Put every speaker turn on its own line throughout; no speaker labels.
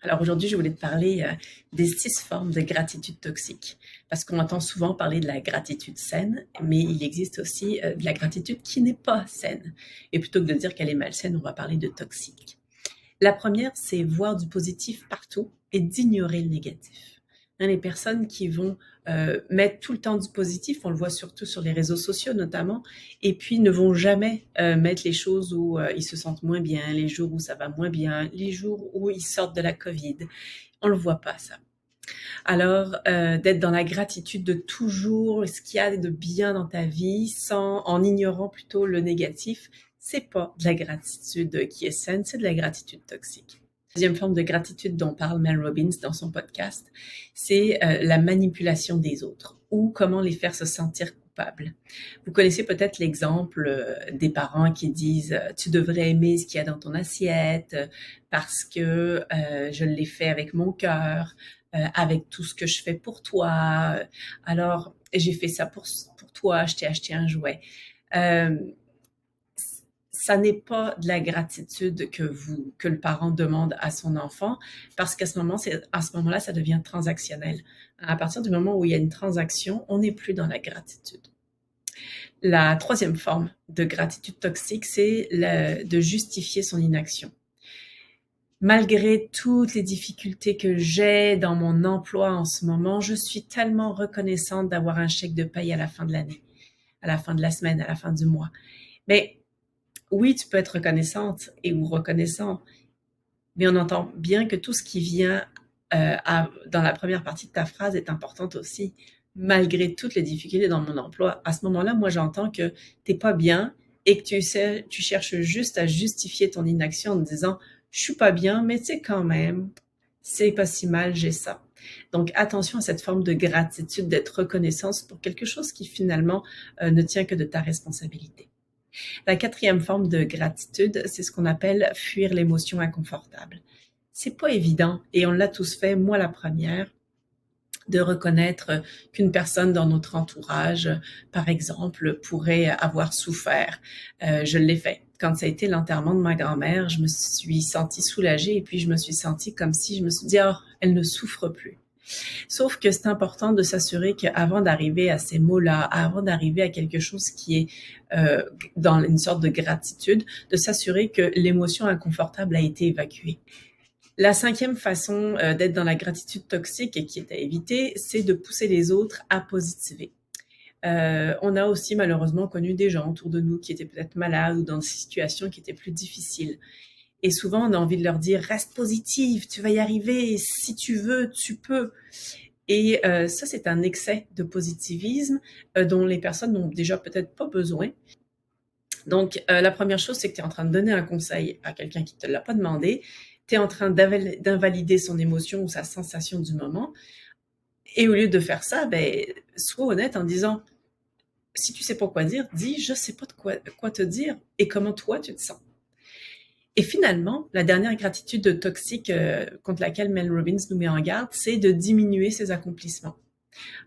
Alors aujourd'hui, je voulais te parler des 6 formes de gratitude toxique. Parce qu'on entend souvent parler de la gratitude saine, mais il existe aussi de la gratitude qui n'est pas saine. Et plutôt que de dire qu'elle est malsaine, on va parler de toxique. La première, c'est voir du positif partout et d'ignorer le négatif. Les personnes qui vont mettre tout le temps du positif, on le voit surtout sur les réseaux sociaux notamment, et puis ne vont jamais mettre les choses où ils se sentent moins bien, les jours où ça va moins bien, les jours où ils sortent de la COVID. On le voit pas, ça. Alors, d'être dans la gratitude de toujours ce qu'il y a de bien dans ta vie, en ignorant plutôt le négatif, c'est pas de la gratitude qui est saine, c'est de la gratitude toxique. Deuxième forme de gratitude dont parle Mel Robbins dans son podcast, c'est la manipulation des autres ou comment les faire se sentir coupables. Vous connaissez peut-être l'exemple des parents qui disent tu devrais aimer ce qu'il y a dans ton assiette parce que je l'ai fait avec mon cœur, avec tout ce que je fais pour toi. Alors, j'ai fait ça pour toi, je t'ai acheté un jouet. Euh, Ça n'est pas de la gratitude que le parent demande à son enfant, parce qu'à ce moment-là, ça devient transactionnel. À partir du moment où il y a une transaction, on n'est plus dans la gratitude. La troisième forme de gratitude toxique, c'est de justifier son inaction. Malgré toutes les difficultés que j'ai dans mon emploi en ce moment, je suis tellement reconnaissante d'avoir un chèque de paye à la fin de l'année, à la fin de la semaine, à la fin du mois. Mais oui, tu peux être reconnaissante ou reconnaissant, mais on entend bien que tout ce qui vient dans la première partie de ta phrase est importante aussi. Malgré toutes les difficultés dans mon emploi, à ce moment-là, moi, j'entends que t'es pas bien et que tu cherches juste à justifier ton inaction en te disant « je suis pas bien, mais tu sais quand même, c'est pas si mal, j'ai ça ». Donc, attention à cette forme de gratitude, d'être reconnaissance pour quelque chose qui finalement ne tient que de ta responsabilité. La quatrième forme de gratitude, c'est ce qu'on appelle fuir l'émotion inconfortable. C'est pas évident et on l'a tous fait, moi la première, de reconnaître qu'une personne dans notre entourage, par exemple, pourrait avoir souffert. Je l'ai fait. Quand ça a été l'enterrement de ma grand-mère, je me suis sentie soulagée et puis je me suis sentie comme si je me suis dit « oh, elle ne souffre plus ». Sauf que c'est important de s'assurer qu'avant d'arriver à ces mots-là, avant d'arriver à quelque chose qui est dans une sorte de gratitude, de s'assurer que l'émotion inconfortable a été évacuée. La cinquième façon d'être dans la gratitude toxique et qui est à éviter, c'est de pousser les autres à positiver. On a aussi malheureusement connu des gens autour de nous qui étaient peut-être malades ou dans des situations qui étaient plus difficiles. Et souvent, on a envie de leur dire « reste positive, tu vas y arriver, si tu veux, tu peux ». Et ça, c'est un excès de positivisme dont les personnes n'ont déjà peut-être pas besoin. Donc, la première chose, c'est que tu es en train de donner un conseil à quelqu'un qui ne te l'a pas demandé. Tu es en train d'invalider son émotion ou sa sensation du moment. Et au lieu de faire ça, ben, sois honnête en disant « si tu sais pas quoi dire, dis « je sais pas de quoi te dire et comment toi tu te sens ». Et finalement, la dernière gratitude toxique contre laquelle Mel Robbins nous met en garde, c'est de diminuer ses accomplissements.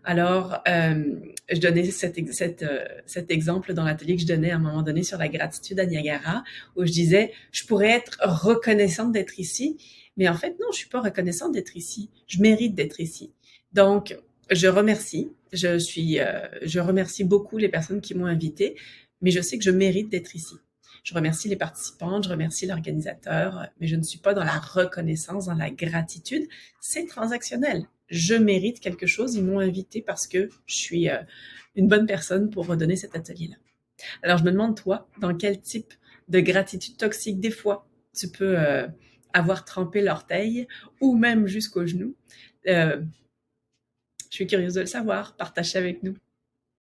Alors, je donnais cet exemple dans l'atelier que je donnais à un moment donné sur la gratitude à Niagara, où je disais, je pourrais être reconnaissante d'être ici, mais en fait, non, je suis pas reconnaissante d'être ici. Je mérite d'être ici. Donc, je remercie. Je remercie beaucoup les personnes qui m'ont invitée, mais je sais que je mérite d'être ici. Je remercie les participantes, je remercie l'organisateur, mais je ne suis pas dans la reconnaissance, dans la gratitude. C'est transactionnel. Je mérite quelque chose, ils m'ont invité parce que je suis une bonne personne pour redonner cet atelier-là. Alors, je me demande, toi, dans quel type de gratitude toxique, des fois, tu peux avoir trempé l'orteil ou même jusqu'au genou. Je suis curieuse de le savoir. Partage avec nous.